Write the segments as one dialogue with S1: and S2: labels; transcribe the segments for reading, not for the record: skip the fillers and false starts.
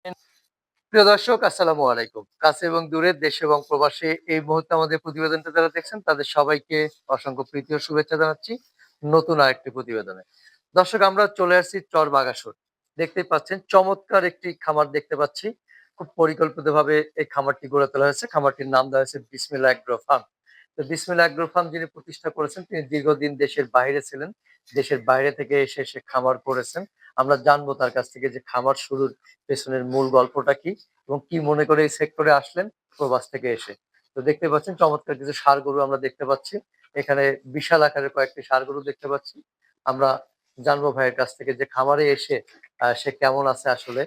S1: প্রিয় দর্শক, আসসালামু আলাইকুম। কাছে এবং দূরে, দেশে এবং প্রবাসে এই মুহূর্তে আমাদের প্রতিবেদনটা যারা দেখছেন তাদের সবাইকে অসংখ্য প্রীতি ও শুভেচ্ছা জানাচ্ছি নতুন আরেকটি প্রতিবেদনে। দর্শক, আমরা চলে আসছি চরবাগাসুর। দেখতেই পাচ্ছেন চমৎকার একটি খামার দেখতে পাচ্ছি। খুব পরিকল্পিতভাবে এই খামারটি গড়ে তোলা হয়েছে। খামারটির নাম দেওয়া হয়েছে বিসমিল্লাহ এগ্রো ফার্ম। তো বিসমিল্লাহ এগ্রো ফার্ম যিনি প্রতিষ্ঠা করেছেন তিনি দীর্ঘদিন দেশের বাইরে ছিলেন। দেশের বাইরে থেকে এসে সে খামার করেছেন। আমরা জানবো তার কাছ থেকে যে খামার শুরুর পেছনের মূল গল্পটা কি এবং কি মনে করে এই সেক্টরে আসলেন প্রবাস থেকে এসে। তো দেখতে পাচ্ছেন চমৎকার কিছু ষাঁড় গরু আমরা দেখতে পাচ্ছি। এখানে বিশাল আকারের কয়েকটি ষাঁড় গরু দেখতে পাচ্ছি। আমরা জানবো ভাইয়ের কাছ থেকে যে খামারে এসে সে কেমন আছে আসলে।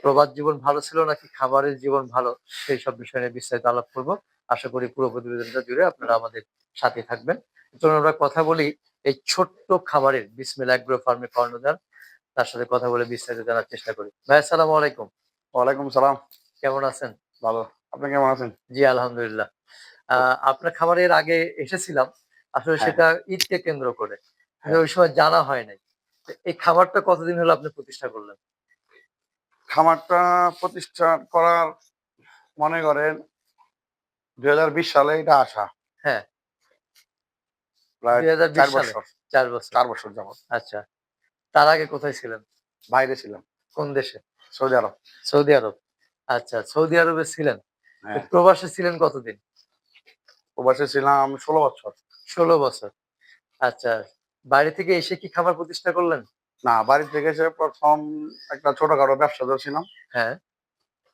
S1: প্রবাস জীবন ভালো ছিল নাকি খামারের জীবন ভালো? সেইসব বিষয় নিয়ে বিস্তারিত আলাপ করব। আশা করি পুরো প্রতিবেদনটা জুড়ে আপনারা আমাদের সাথে থাকবেন। চলুন আমরা কথা বলি এই ছোট্ট খামারের বিসমিল্লাহ এগ্রো ফার্মের কর্ণধার, তার সাথে কথা বলে বিস্তারিত জানার চেষ্টা করি। ভাই, আসসালামু আলাইকুম।
S2: ওয়ালাইকুম সালাম।
S1: কেমন আছেন?
S2: ভালো। আপনি কেমন আছেন?
S1: জি, আলহামদুলিল্লাহ। আপনার খামারে এর আগে এসেছিলাম। আসলে
S2: হ্যাঁ,
S1: সেটা ঈদকে কেন্দ্র করে। কিন্তু
S2: হ্যাঁ।
S1: ওই সময় জানা হয় নাই। তো এই খামারটা কতদিন হলো আপনি প্রতিষ্ঠা করলেন?
S2: খামারটা প্রতিষ্ঠা করার মনে করেন ২০২০ সালে এটা আসা।
S1: হ্যাঁ,
S2: প্রায় ৪
S1: ২০২০ সালে?
S2: বৎসর।
S1: ৪ বছর।
S2: ৪ বছর যাবৎ।
S1: আচ্ছা। তার আগে কোথায় ছিলেন?
S2: বাইরে ছিলাম।
S1: কোন দেশে?
S2: সৌদি আরব।
S1: সৌদি আরব। আচ্ছা, সৌদি আরবে ছিলেন। তো
S2: হ্যাঁ।
S1: প্রবাসে ছিলেন কতদিন?
S2: প্রবাসে ছিলাম ১৬ বৎসর।
S1: ১৬ বছর। আচ্ছা। বাইরে থেকে এসে কি খামার প্রতিষ্ঠা করলেন?
S2: না, বাড়ি থেকে এসে ১ম একটা ছোটখাটো ব্যবসা ধরছিলাম।
S1: হ্যাঁ,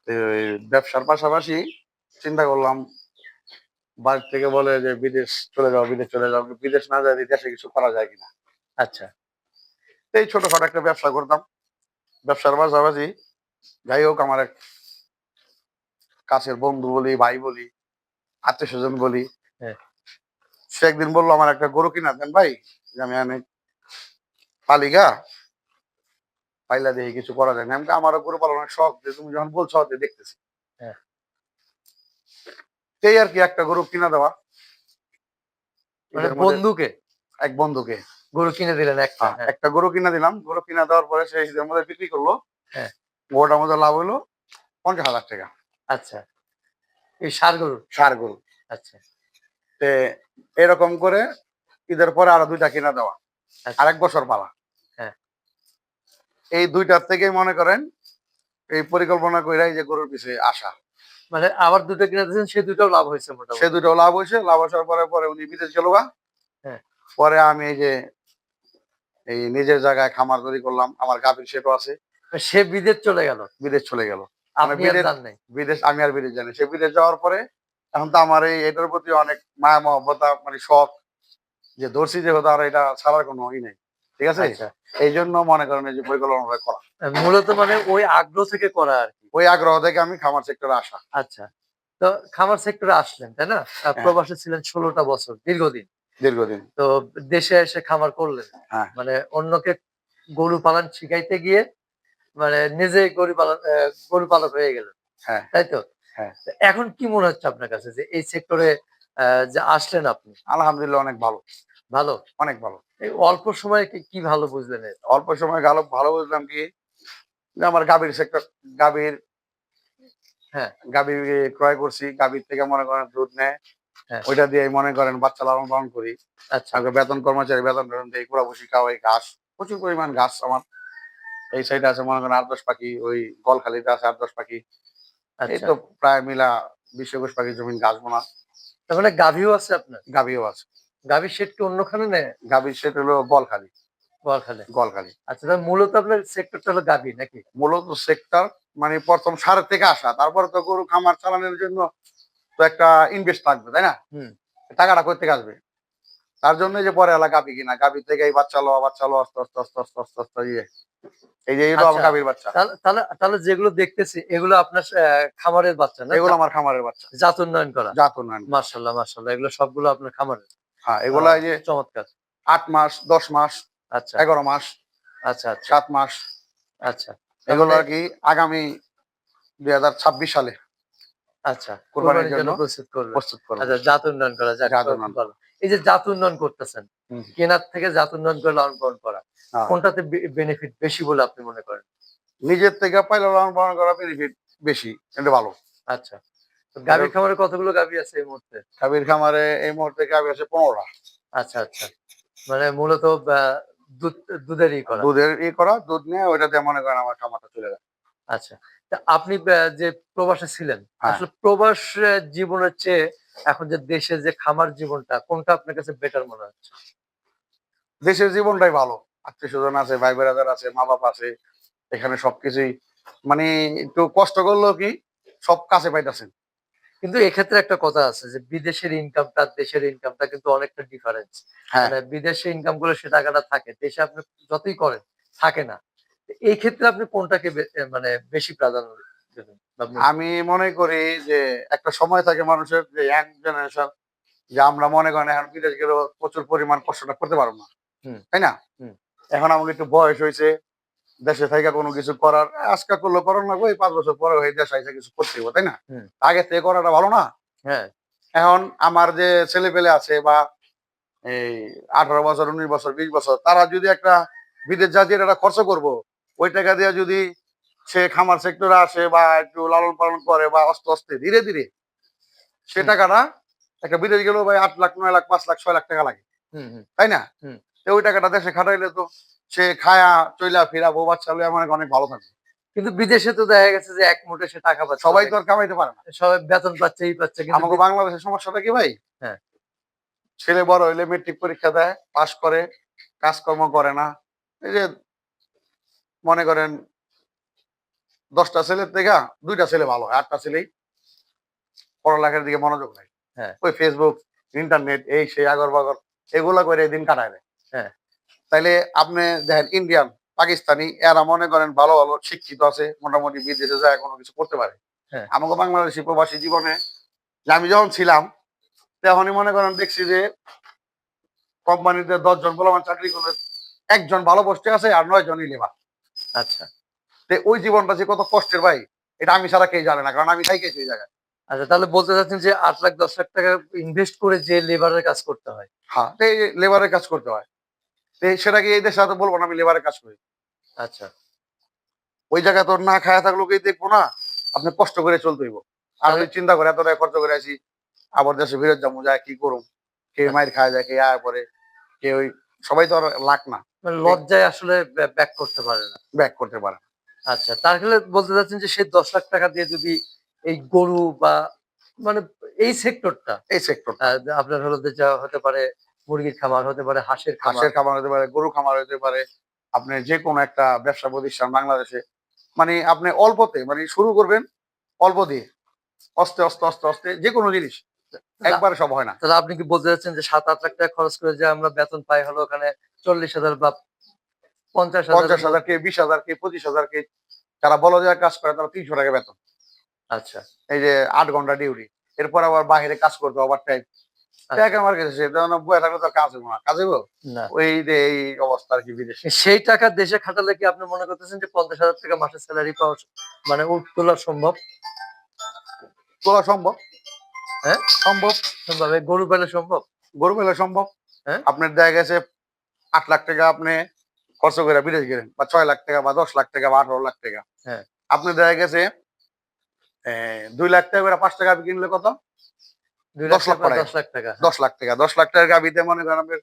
S2: তো ওই ব্যবসার পাশাপাশি চিন্তা করলাম বাড়ি থেকে বলে যে, "বিদেশ চলে যাও, বিদেশ চলে যাও।" বিদেশ না যায়ে দেশে কিছু করা যায় কিনা?
S1: আচ্ছা।
S2: তো এই ছোটখাটো একটা ব্যবসা করতাম। ব্যবসার পাশাপাশি যাই হোক আমার এক কাছের বন্ধু বলি, ভাই বলি, আত্মীয়স্বজন বলি।
S1: হ্যাঁ,
S2: সে একদিন বলল, "আমার একটা গরু কিনা দেন ভাই। যে আমি অনেক পালিগা, পাইলা দেখি কিছু করা যায় না।" আমি কই, "আমারও গরু পালনের শখ। যে তুমি যখন বলছো যে দেখতেছি।"
S1: হ্যাঁ।
S2: এই আরকি একটা গরু কিনা দেওয়া।
S1: মানে
S2: ঈদের মধ্যে
S1: বন্ধুকে
S2: এক বন্ধুকে
S1: গরু কিনে দিলেন একটা। হ্যাঁ,
S2: একটা গরু কিনা দিলাম। গরু কিনা দেওয়ার পরে সে ঈদের মধ্যে বিক্রি করলো।
S1: হ্যাঁ।
S2: গরুটার মধ্যে লাভ হইলো ৳৫০,০০০।
S1: আচ্ছা। এই ষাঁড় গরুর?
S2: ষাঁড় গরু।
S1: আচ্ছা,
S2: তে এরকম করে ঈদের পরে আরো ২ টা কিনা দেওয়া।
S1: আচ্ছা।
S2: আরেক বছর পালা।
S1: হ্যাঁ।
S2: এই ২ টার থেকেই মনে করেন এই পরিকল্পনা কইরা এই যে গরুর পিছে আসা।
S1: মানে আবার ২ টা কিনে দিয়েছেন, সেই ২ টাও লাভ হইছে
S2: সে
S1: মোটামুটি।
S2: ২ টাও লাভ হইছে। লাভ আসার পরে উনি বিদেশ গেল গা।
S1: হ্যাঁ।
S2: পরে আমি এই যে এই নিজের জায়গায় খামার তৈরি করলাম। আমার গাভীর সেটও আছে।
S1: সে বিদেশ চলে গেল।
S2: বিদেশ চলে গেল। মানে
S1: আপনি আর
S2: বিদেশ
S1: যান নাই।
S2: বিদেশ আমি আর বিদেশ যাইনি। সে বিদেশ যাওয়ার পরে এখন তো আমার এটার প্রতি অনেক মায়া মহব্বত মানে শখ যে ধরছি যেহেতু আর এটা ছাড়ার কোনো ই নাই। ঠিক আছে?
S1: আচ্ছা।
S2: এইজন্য মনে করেন এই যে পরিকল্পনাটা করা।
S1: মূলত মানে ওই আগ্রহ থেকে করা আরকি।
S2: ওই আগ্রহ থেকে আমি খামার সেক্টরে আসা।
S1: আচ্ছা। তো খামার সেক্টরে আসলেন, তাই না?
S2: হ্যাঁ,
S1: প্রবাসে ছিলেন ১৬ টা বছর, দীর্ঘদিন।
S2: দীর্ঘদিন।
S1: তো দেশে এসে খামার করলেন।
S2: হ্যাঁ,
S1: মানে অন্যকে গরু পালন শিখাইতে গিয়ে মানে নিজেই গরু পালক হয়ে গেলেন।
S2: হ্যাঁ,
S1: তাই তো?
S2: হ্যাঁ।
S1: তো এখন কি মনে হচ্ছে আপনার কাছে যে এই সেক্টরে যে আসলেন আপনি?
S2: আলহামদুলিল্লাহ অনেক ভালো,
S1: ভালো?
S2: অনেক ভালো।
S1: এই অল্প সময়ে কি ভালো বুঝলেন এর?
S2: অল্প সময়ে ভালো ভালো বুঝলাম কি যে আমার গাভীর সেক্টর গাভীর
S1: হ্যাঁ,
S2: গাভী ক্রয় করছি। গাভীর থেকে মনে করেন দুধ নেয়।
S1: হ্যাঁ।
S2: ওইটা দিয়ে মনে করেন বাচ্চা লালন পালন করি।
S1: আচ্ছা,
S2: তারপরে বেতন কর্মচারী বেতন-টেতন দেই, কুড়াভুসি খাওয়াই, ঘাস, প্রচুর পরিমাণ ঘাস আমার। এই সাইডে আছে মনে করেন ৮-১০ পাখি, ওই গলখালিতে আছে ৮-১০ পাখি। এই
S1: আচ্ছা।
S2: তো প্রায় মিলা ২০-২১ পাখি জমিন ঘাস বোনা।
S1: তার মানে গাভীও আছে আপনার?
S2: গাভীও আছে।
S1: গাভীর সেট কি অন্যখানে নেয়?
S2: গাভীর সেট হলো গলখালি,
S1: গোয়ালখালী।
S2: গলখালি।
S1: আচ্ছা, তাহলে মূলত আপনার সেক্টরটা হলো গাভী নাকি?
S2: মূলত সেক্টর মানে ১ম সারের থেকে আসা। তারপরে তো গরু খামার চালানোর জন্য তো একটা ইনভেস্ট লাগবে, তাই না?
S1: হুম।
S2: টাকাটা কই থেকে আসবে? তার জন্যই যে পরে এলা গাভী কিনা। গাভী থেকে এই বাচ্চা লওয়া, বাচ্চা লওয়া আস্তে ইয়ে। এই যে এগুলো আমার
S1: আচ্ছা।
S2: গাভীর বাচ্চা।
S1: তাহলে যেগুলো দেখতেছি এগুলো আপনার খামারের বাচ্চা না?
S2: এগুলো আমার খামারের বাচ্চা।
S1: জাত উন্নয়ন করা?
S2: জাত উন্নয়ন করা।
S1: মাশাআল্লাহ, মাশাআল্লাহ। এগুলো সবগুলো আপনার খামারের?
S2: হ্যাঁ,
S1: আ
S2: এগুলা এই যে
S1: চমৎকার।
S2: ৮ মাস, ১০ মাস,
S1: আচ্ছা,
S2: ১১ মাস,
S1: আচ্ছা, আচ্ছা,
S2: ৭ মাস
S1: আচ্ছা। তার
S2: এগুলো
S1: মানে
S2: আরকি আগামী ২০২৬ সালে
S1: আচ্ছা,
S2: কুরবানির
S1: কুরবানির
S2: জন্য
S1: জন্য প্রস্তুত করবেন।
S2: প্রস্তুত করব।
S1: আচ্ছা, জাত উন্নয়ন করা, যাক
S2: জাত উন্নয়ন
S1: ভালো।
S2: করা।
S1: এই যে জাত উন্নয়ন করতেছেন,
S2: হুম।
S1: কেনার থেকে জাত উন্নয়ন করে লালন পালন করা,
S2: হ্যাঁ,
S1: কোনটাতে বেনিফিট বেশি বলে আপনি মনে করেন?
S2: নিজের থেকে পাইলে লালন পালন করা বেনিফিট বেশি, এটা ভালো।
S1: আচ্ছা। তো গাভীর খামারে কতগুলো গাভী আছে এই মুহূর্তে?
S2: গাভীর খামারে এই মুহূর্তে গাভী আছে ১৫টা।
S1: আচ্ছা, আচ্ছা। মানে মূলত দুধ দুধেরই করা।
S2: দুধের করা, দুধ নিয়ে ওইটাতে মনে করেন আমার খামারটা চলে যায়।
S1: আচ্ছা। তা আপনি যে প্রবাসে ছিলেন,
S2: হ্যাঁ,
S1: আসলে প্রবাস জীবনের চেয়ে এখন যে দেশে যে খামার জীবনটা কোনটা আপনার কাছে বেটার মনে হচ্ছে?
S2: দেশের জীবনটাই ভালো। আত্মীয়স্বজন আছে, ভাই ব্রাদার আছে, মা-বাপ আছে। এখানে সবকিছুই মানে একটু কষ্ট করলেও কি সব কাছে পাইতাছেন।
S1: কিন্তু এক্ষেত্রে একটা কথা আছে যে বিদেশের ইনকামটা আর দেশের ইনকামটা কিন্তু অনেকটা ডিফারেন্স।
S2: হ্যাঁ,
S1: মানে বিদেশে ইনকাম করলে সে টাকাটা থাকে। দেশে আপনি যতই করেন থাকে না। তো এই ক্ষেত্রে আপনি কোনটাকে মানে বেশি প্রাধান্য দেবেন? বা
S2: আমি মনে করি যে একটা সময় থাকে মানুষের যে ইয়াং জেনারেশন, যে আমরা মনে করেন এখন বিদেশ গেলেও প্রচুর পরিমাণ কষ্টটা করতে পারব না।
S1: হুম,
S2: তাই না?
S1: হুম,
S2: এখন আমাকে একটু বয়স হইছে। দেশে থাইকা কোনো কিছু করার আজকা করলেও করার লাগবে, এই ৫ বছর পরে হয়ে দেশে আইসা কিছু করতে হইব, তাই না?
S1: হুম।
S2: আগে থেকে করাটা ভালো না?
S1: হ্যাঁ,
S2: এখন আমার যে ছেলেপেলে আছে বা এই ১৮ বছর, ১৯ বছর, ২০ বছর তারা যদি একটা বিদেশ জাতীয় একটা খরচ করব, ওই টাকা দিয়ে যদি সে খামার সেক্টরে আসে বা একটু লালন পালন করে বা আস্তে, আস্তে ধীরে, ধীরে সে
S1: হুম,
S2: টাকাটা একটা বিদেশ গেলেও ভাই ৮ লাখ, ৯ লাখ, ৫ লাখ, ৬ লাখ টাকা লাগে।
S1: হুম, হুম,
S2: তাই না?
S1: হুম।
S2: তো ওই টাকাটা দেশে খাটাইলে তো সে খায়া চইলা ফিরা বউ বাচ্চা লইয়া মনে করেন অনেক ভালো থাকবে।
S1: কিন্তু বিদেশে তো দেখা গেছে যে এক মুঠে সে টাকা পাচ্ছে
S2: সবাই
S1: অনেক।
S2: তো আর কামাইতে পারে না।
S1: সবাই বেতন পাচ্ছে, এই পাচ্ছে। কিন্তু
S2: আমাকে বাংলাদেশের সমস্যাটা কি ভাই?
S1: হ্যাঁ,
S2: ছেলে বড় হইলে মেট্রিক পরীক্ষা দেয়, পাস করে, কাজকর্ম করে না। এই যে মনে করেন ১০ টা ছেলের থেকে ২ টা ছেলে ভালো হয়। ৮ টা ছেলেই পড়ালেখার দিকে মনোযোগ নাই।
S1: হ্যাঁ,
S2: ওই Facebook, ইন্টারনেট এই সেই আগর-বাগর এগুলা কইরা দিন কাটায় দেয়।
S1: হ্যাঁ।
S2: তাইলে আপনি দেখেন ইন্ডিয়ান, পাকিস্তানি এরা মনে করেন ভালো, ভালো শিক্ষিত আছে। মোটামুটি বিদেশে যায় কোন কিছু করতে পারে।
S1: হ্যাঁ,
S2: আমাকে বাংলাদেশী প্রবাসী জীবনে যে আমি যখন ছিলাম, তখনই মনে করেন দেখছি যে কোম্পানিতে ১০ জন পোলাপান চাকরি করলে ১ জন ভালো পোস্টে আছে আর ৯ জনই লেবার।
S1: আচ্ছা,
S2: ওই জীবনটা যে কত কষ্টের ভাই, এটা আমি ছাড়া কেউ জানে না। কারণ আমি থাইকেছি ওই জায়গায়।
S1: আচ্ছা, তাহলে বলতে চাচ্ছেন যে ৮,০০,০০০ ১০,০০,০০০ টাকা ইনভেস্ট করে যে লেবারের কাজ করতে হয়।
S2: হ্যাঁ, এই লেবারের কাজ করতে হয়। সেটা কি এই দেশে হয়তো বলব না আমি লেবারের কাজ করি।
S1: আচ্ছা,
S2: ওই জায়গায় তো না খায়া থাকলেও কেউ দেখবো না। আপনি কষ্ট করে চলতে হইব। আর
S1: তাহলে
S2: ওই চিন্তা করে এত টাকা খরচ করে আছি, আবার দেশে ফেরত যাবো, যায় কি করুম? কে মাইর খায়া যায়, কে আয়া পড়ে, কে ওই সবাই তো আর লাখ না।
S1: মানে
S2: এই
S1: লজ্জায় আসলে ব্যাক করতে পারে না।
S2: ব্যাক করতে পারে না।
S1: আচ্ছা, তাহলে বলতে চাচ্ছেন যে সেই ১০,০০,০০০ টাকা দিয়ে যদি এই গরু বা মানে এই সেক্টরটা
S2: এই সেক্টরটা।
S1: আপনার হলো যে যা হতে পারে মুরগির খামার, হতে পারে হাঁসের খামার।
S2: হাঁসের খামার হতে পারে, গরু খামার হতে পারে। আপনি যেকোনো একটা ব্যবসা প্রতিষ্ঠান বাংলাদেশে মানে আপনি অল্পতে মানে শুরু করবেন অল্প দিয়ে। অস্তে, অস্তে, অস্তে, অস্তে যেকোনো জিনিস
S1: তাহলে
S2: একবারে সব হয় না।
S1: তাহলে আপনি কি বলতে চাচ্ছেন যে ৭-৮ লাখ টাকা খরচ করে যে আমরা বেতন পাই হলো ওখানে ৪০,০০০ বা ৫০,০০০ এর
S2: ৫০,০০০ কে, ২০,০০০ কে, ২৫,০০০ কে যারা বড় জায়গায় কাজ করে তারা ৳৩০০ বেতন।
S1: আচ্ছা,
S2: এই যে ৮ ঘন্টা ডিউটি। এরপর আবার বাহিরে কাজ করতে ওভারটাইম।
S1: আচ্ছা।
S2: টাকা আমার কাছে সে তখন বইয়া থাকলে তো আর কাজ হইব না। কাজ হইব?
S1: না।
S2: ওই যে এই অবস্থা আরকি বিদেশে।
S1: সেই টাকা দেশে খাটালে কি আপনি মনে করতেছেন যে ৫০,০০০ টাকা মাসের সেলারি পাওয়া মানে তোলা সম্ভব?
S2: তোলা সম্ভব,
S1: হ্যাঁ?
S2: সম্ভব।
S1: সম্ভব। এই গরু পাললে সম্ভব?
S2: গরু মেলা সম্ভব।
S1: হ্যাঁ?
S2: আপনার দেখা গেছে ৳৮,০০,০০০ আপনি খরচ কইরা বিদেশ গেলেন বা ৳৬,০০,০০০ বা ৳১০,০০,০০০ বা ৳১৮,০০,০০০।
S1: হ্যাঁ।
S2: আপনার দেখা গেছে ৳২,০০,০০০ করে ৳৫ গাভি কিনলে কত?
S1: ৳২,০০,০০০
S2: ৳১০,০০,০০০
S1: বা
S2: টাকা।
S1: ৳১০,০০,০০০ হ্যাঁ।
S2: ৳১০,০০,০০০ ৳১০,০০,০০০ গাভিতে মনে করেন আপনার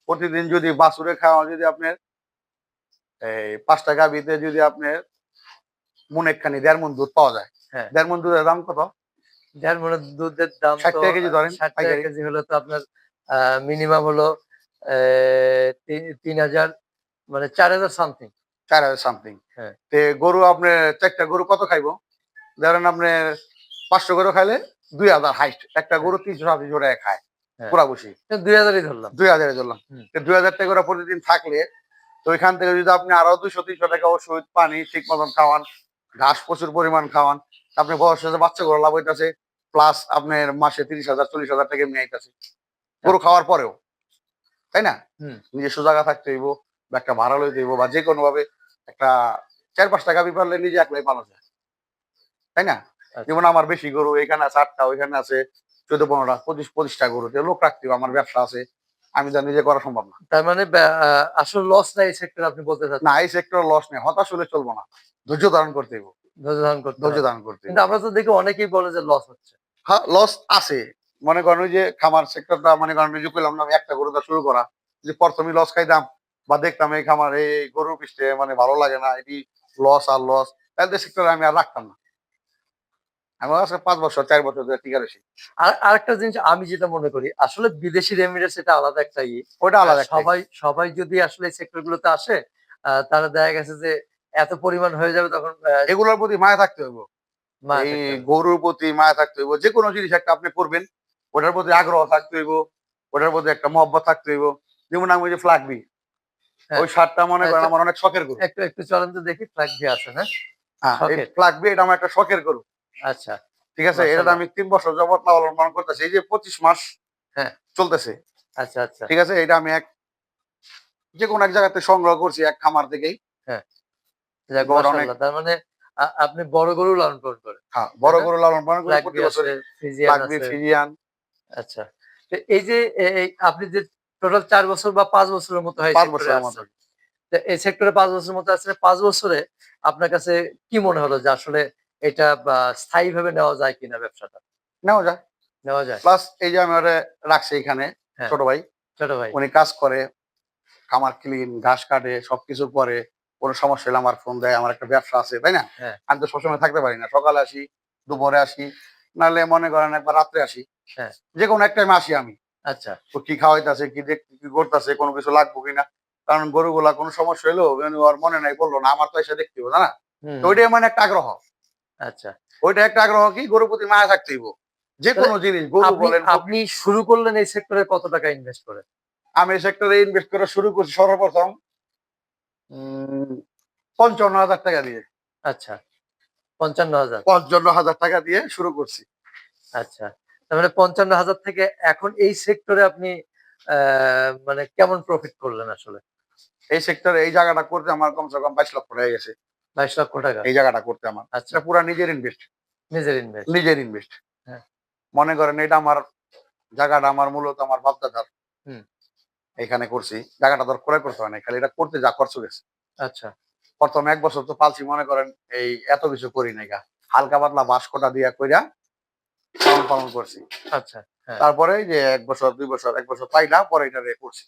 S2: প্রতিদিন যদি বাছুরে খাওয়া যদি আপনার ৫ টা গাভিতে যদি আপনার মুনেকখানি ১.৫ মণ দুধ পাওয়া যায়।
S1: হ্যাঁ।
S2: ১.৫ মণ দুধের দাম কত?
S1: ১.৫ মনের দুধের দাম তো
S2: ৳৬০ কেজি ধরেন
S1: ৳৬০
S2: পাইকারি।
S1: কেজি হলে তো আপনার আ মিনিমাম হলো এ ৩,০০০ মানে ৪,০০০ সামথিং।
S2: ৪,০০০ সামথিং।
S1: হ্যাঁ।
S2: গরু আপনার ৪ টা গরু কত খাইবো? ধরেন আপনার ৫০০ করে খাইলে ২,০০০ হাইস্ট। একটা
S1: হ্যাঁ,
S2: গরু ৳৩০০-৩৫০ টাকায় খায়।
S1: হ্যাঁ।
S2: পুরা বসি।
S1: ২,০০০ ই ধরলাম।
S2: ২,০০০ এ ধরলাম।
S1: হুম।
S2: ৳২,০০০ করে প্রতিদিন থাকলে তো ওইখান থেকে যদি আপনি আরো ৳২০০-৩০০ ওষুধ, পানি ঠিক মতন খাওয়ান, ঘাস প্রচুর পরিমাণ খাওয়ান, আপনি বয়স হয়েছে বাচ্চাগুলো লাভ হইতাছে। প্লাস আপনার মাসে ৩০,০০০-৪০,০০০ টাকা এমনি আইতাছে। গরু
S1: আচ্ছা।
S2: খাওয়ার পরেও। তাই না?
S1: হুম।
S2: নিজস্ব জায়গা থাকতে হইব বা একটা ভাড়া লইতে হইব বা যেকোনোভাবে একটা ৪-৫ টা গাভি পাললে নিজে একলাই পালা যায়। তাই না?
S1: আচ্ছা।
S2: যেমন আমার বেশি গরু এখানে আছে ৮ টা, ওইখানে আছে ১৪-১৫ টা, ২৫-২৫ টা গরু। লোক রাখতে হবে, আমার ব্যবসা আছে। আমি জানি যে করা সম্ভব না।
S1: তার মানে আসলে লস নাই এই সেক্টরে আপনি বলতে
S2: না,
S1: চাচ্ছেন।
S2: এই সেক্টর লস নেই, হতাশ হলে চলবো না, ধৈর্য ধারণ করতে হইব।
S1: ধৈর্য ধারণ করতে
S2: ধৈর্য
S1: হবে।
S2: ধারণ করতে হইব।
S1: কিন্তু আমরা তো দেখি অনেকেই বলে যে লস হচ্ছে।
S2: হ্যাঁ, লস আছে। মনে করেন ওই যে খামার সেক্টরটা, মনে করেন ওই যে কইলাম না আমি একটা গরু দিয়ে শুরু করা। যে ১ম এই লস খাইতাম বা দেখতাম এই খামার এই গরুর পিছনে মানে ভালো লাগে না, এটি লস আর লস। তাহলে সেক্টরে আমি আর রাখতাম না। আমি আজকে ৫ বছর ৪ বছর ধরে টিকে রইছি।
S1: আরেকটা জিনিস আমি যেটা মনে করি আসলে বিদেশি রেমিটেন্স এটা আলাদা একটা
S2: ওইটা আলাদা একটাই।
S1: সবাই সবাই যদি আসলে এই সেক্টর গুলোতে আসে তাহলে দেখা গেছে যে এত পরিমাণ হয়ে যাবে তখন
S2: এগুলোর প্রতি মায়া থাকতে হইব।
S1: মায়া
S2: এই
S1: থাকতে হবে।
S2: গরুর প্রতি মায়া থাকতে হইব। যেকোনো জিনিস একটা আপনি করবেন, ওটার প্রতি আগ্রহ থাকতে হইব। ওটার প্রতি একটা মহব্বত থাকতে হইব। যেমন আমি ওই যে ফ্লাগবি,
S1: হ্যাঁ,
S2: ওই সারটা মনে করেন
S1: আচ্ছা,
S2: আমার অনেক শখের গরু।
S1: একটু একটু চলেন তো দেখি ট্রাক দিয়ে আছে হ্যাঁ
S2: হ্যাঁ, এই
S1: শখের।
S2: ফ্লাগবি এটা আমার একটা শখের গরু।
S1: আচ্ছা,
S2: ঠিক আছে? এটাতে
S1: মাশাআল্লাহ।
S2: আমি ৩ বছর যাবত লালন পালন করতেছি। এই যে ২৫ মাস
S1: হ্যাঁ,
S2: চলতেছে।
S1: আচ্ছা, আচ্ছা।
S2: ঠিক আছে? এটা আমি যেকোনো এক জায়গাতে সংগ্রহ করছি এক খামার থেকেই।
S1: হ্যাঁ, যাক
S2: গরু অনেক,
S1: মাশাআল্লাহ। তার মানে আপনি বড় গরু লালন পালন করেন,
S2: হ্যাঁ,
S1: তাই
S2: বড়
S1: না?
S2: গরু লালন পালন করি প্রতি
S1: ফ্ল্যাগবি আছে,
S2: বছরই।
S1: ফ্রিজিয়ান
S2: ফ্লাগবি,
S1: আছে।
S2: ফিজিয়ান।
S1: আচ্ছা। তো এই যে এই আপনি যে টোটাল ৪ বছর বা ৫ বছরের মতো হয় এই
S2: ৫
S1: সেক্টরে
S2: বছরের মতো।
S1: আসছেন। তো এই সেক্টরে ৫ বছরের মতো আছেন। ৫ বছরে আপনার কাছে কি মনে হলো যে আসলে এটা স্থায়ীভাবে নেওয়া যায় কিনা ব্যবসাটা?
S2: নেওয়া যায়।
S1: নেওয়া যায়?
S2: প্লাস এই যে আমি ওরে রাখছি এখানে,
S1: হ্যাঁ,
S2: ছোট ভাই।
S1: ছোট ভাই।
S2: উনি কাজ করে, খামার ক্লিন, ঘাস কাটে, সবকিছু করে। কোনো সমস্যা হলে আমার ফোন দেয়। আমার একটা ব্যবসা আছে, তাই না?
S1: হ্যাঁ,
S2: আমি তো সবসময় থাকতে পারি না। সকালে আসি, দুপুরে আসি, নাহলে মনে করেন একবার রাত্রে আসি।
S1: হ্যাঁ।
S2: যেকোনো এক টাইমে আসি আমি।
S1: আচ্ছা।
S2: ও কি খাওয়াইতাছে, কি কি করতাছে, কোনো কিছু লাগবো কিনা। কারণ গরুগুলা কোনো সমস্যা হইলেও ওর মনে নাই বলল না। আমার তো এসে দেখতে হবে, তাই না?
S1: হুম,
S2: তো
S1: হুম।
S2: ওইটাই মানে একটা আগ্রহ।
S1: আচ্ছা।
S2: ওইটা একটা আগ্রহ কি গরুর প্রতি মায়া থাকতে হইব।
S1: তাহলে
S2: যেকোনো জিনিস গরু
S1: আপনি
S2: বলেন,
S1: আপনি শুরু করলেন এই সেক্টরে কত টাকা ইনভেস্ট করে?
S2: আমি এই সেক্টরে ইনভেস্ট করা শুরু করছি সর্বপ্রথম ৫৫,০০০ টাকা দিয়ে।
S1: আচ্ছা, ৫৫,০০০।
S2: ৫৫,০০০ টাকা দিয়ে শুরু করছি।
S1: আচ্ছা। তার মানে ৫৫,০০০ থেকে এখন এই সেক্টরে আপনি অ্যা মানে কেমন প্রফিট করলেন আসলে?
S2: এই সেক্টরে এই জায়গাটা করতে আমার কমসে কম ২২ লক্ষ হয়ে গেছে।
S1: ৳২২,০০,০০০।
S2: এই জায়গাটা করতে আমার।
S1: আচ্ছা,
S2: এটা পুরা নিজের ইনভেস্ট।
S1: নিজের ইনভেস্ট।
S2: নিজের ইনভেস্ট।
S1: হ্যাঁ,
S2: মনে করেন এটা আমার জায়গাটা আমার মূলত আমার বাপ-দাদার।
S1: হুম,
S2: এখানে করছি। জায়গাটা তো আর ক্রয় করতে হয় নাই। খালি এটা করতে যা খরচ গেছে।
S1: আচ্ছা,
S2: ১ম ১ বছর তো পালছি, মনে করেন এই এত কিছু করি নাই গা। হালকা পাতলা বাঁশ কটা দিয়া কইরা লালন পালন করছি।
S1: আচ্ছা, হ্যাঁ,
S2: তারপরে এই যে ১ বছর ২ বছর ১ বছর পাইলা পরে এটারে করছি।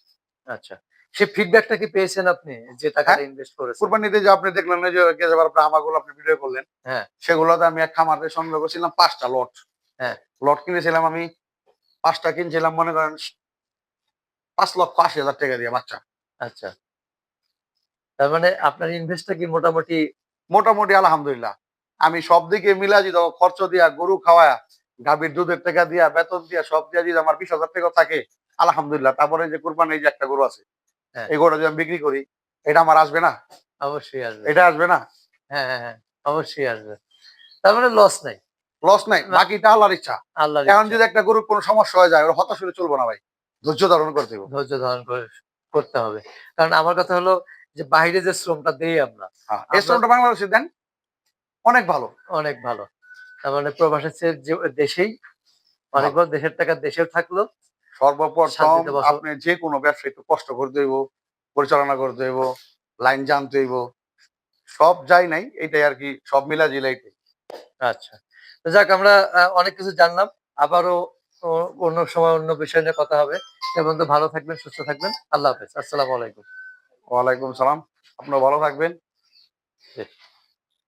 S1: আচ্ছা। সেই ফিডব্যাকটা কি পেয়েছেন আপনি যে টাকাটা
S2: হ্যাঁ?
S1: ইনভেস্ট করেছেন?
S2: কুরবানিতে যে আপনি দেখলেন না যে গেজেবার হামাগুলো আপনি ভিডিও করলেন,
S1: হ্যাঁ,
S2: সেগুলোতে আমি এক খামার থেকে সংগ্রহ করছিলাম ৫ টা লট।
S1: হ্যাঁ,
S2: লট কিনেছিলাম আমি ৫ টা কিনছিলাম মনে করেন ৫,৮০,০০০ দিয়ে বাচ্চা।
S1: আচ্ছা। তার মানে আপনার ইনভেস্টটা কি মোটামুটি
S2: মোটামুটি আলহামদুলিল্লাহ। আমি সব দিকে মিলা যদি খরচ দিয়া, গরু খাওয়ায়া, গাভীর দুধের টাকা দিয়া, বেতন দিয়া, সব দিয়া যদি আমার ২০,০০০ টাকাও থাকে, আলহামদুলিল্লাহ। তারপরে এই যে কুরবানির যে একটা গরু আছে,
S1: হ্যাঁ,
S2: এই গরুটা যদি আমি বিক্রি করি, এটা আমার আসবে না?
S1: অবশ্যই আসবে।
S2: এটা আসবে না?
S1: হ্যাঁ, হ্যাঁ, হ্যাঁ, অবশ্যই আসবে। তার মানে লস নাই।
S2: লস নাই।
S1: না
S2: বাকিটা আল্লাহর ইচ্ছা।
S1: আল্লাহর
S2: এখন
S1: ইচ্ছা।
S2: যদি একটা গরুর কোনো সমস্যা হয়ে যায়, ওর হতাশ হলে চলবে না ভাই। ধৈর্য ধারণ করতে হবে।
S1: ধৈর্য ধারণ করে করতে হবে। কারণ আমার কথা হলো যে বাইরে যে শ্রমটা দেই আমরা,
S2: হ্যাঁ, এই
S1: আমরা
S2: শ্রমটা বাংলাদেশে দেন, অনেক ভালো।
S1: অনেক ভালো। তার মানে প্রবাসের চেয়ে যে দেশেই অনেক
S2: ভালো।
S1: ভালো দেশের টাকা দেশেও থাকলো,
S2: সর্বপ্রথম
S1: শান্তিতে
S2: আপনি যেকোনো ব্যবসা একটু কষ্ট করতে হইব, পরিচালনা করতে হইব, লাইন জানতে হইব। সব যাই নাই, এইটাই আরকি সব মিলাঝিলা এইটাই।
S1: আচ্ছা। তো যাক আমরা অনেক কিছু জানলাম। আবারও অ অন্য সময় অন্য বিষয় নিয়ে কথা হবে। সে পর্যন্ত ভালো থাকবেন, সুস্থ থাকবেন। আল্লাহ হাফেজ। আসসালামু আলাইকুম।
S2: ওয়ালাইকুম সালাম। আপনিও ভালো থাকবেন।
S1: জি।